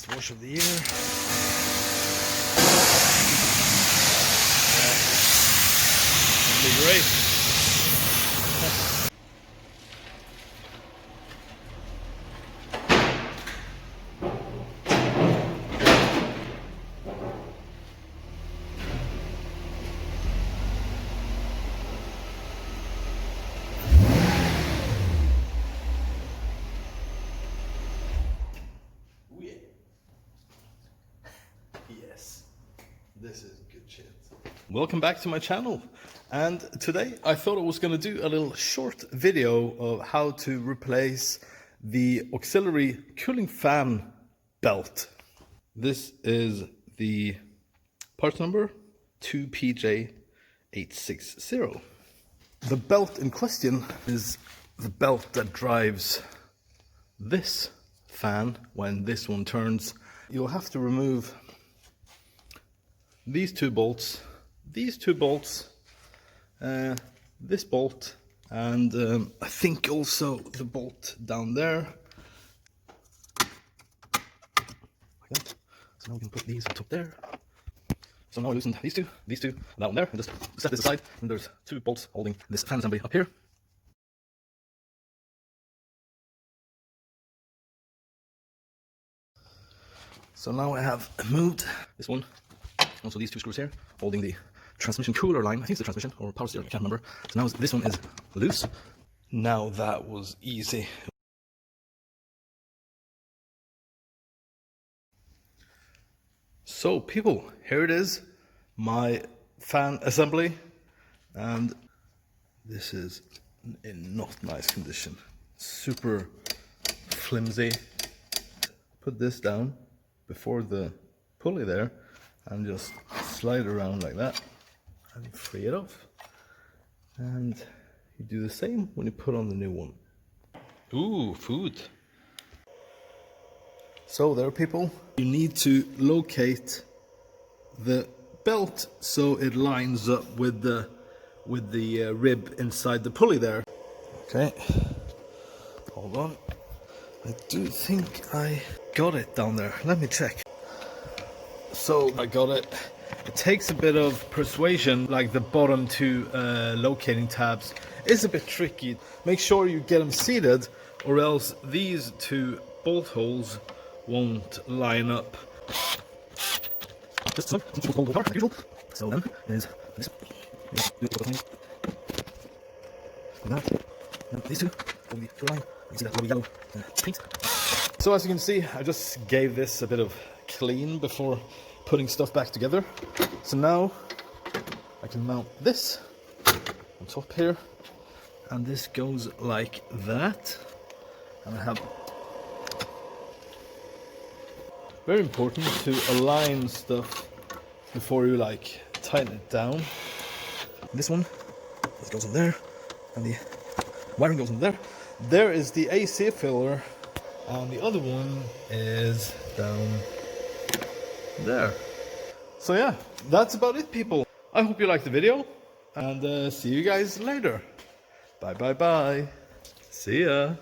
Last wash of the year. It'll be great. This is good shit. Welcome back to my channel, and today I thought I was going to do a little short video of how to replace the auxiliary cooling fan belt. This is the part number 2PJ860. The belt in question is the belt that drives this fan when this one turns. You'll have to remove these two bolts, this bolt, and I think also the bolt down there. Like that. So now we can put these on top there. So now I loosened these two, and that one there, and just set this aside, and there's two bolts holding this fan assembly up here. So now I have moved this one. Also these two screws here, holding the transmission cooler line. I think it's the transmission or power steering, I can't remember. So now this one is loose. Now that was easy. So people, here it is, my fan assembly. And this is in not nice condition. Super flimsy. Put this down before the pulley there, and just slide it around like that and free it off. And you do the same when you put on the new one. Ooh, food. So there, people, you need to locate the belt so it lines up with the rib inside the pulley there. Okay, hold on. I do think I got it down there. Let me check. So I got it. It takes a bit of persuasion, like the bottom two locating tabs is a bit tricky. Make sure you get them seated, or else these two bolt holes won't line up. Just so usual. So then is this. That. And these two will be line. You see that little yellow paint. So as you can see, I just gave this a bit of clean before putting stuff back together. So now I can mount this on top here, and this goes like that. And I have, very important to align stuff before you like tighten it down. This one, this goes in there, and the wiring goes in there. There is the AC filler, and the other one is down there. So yeah, that's about it, people. I hope you liked the video, and see you guys later. Bye bye bye. See ya.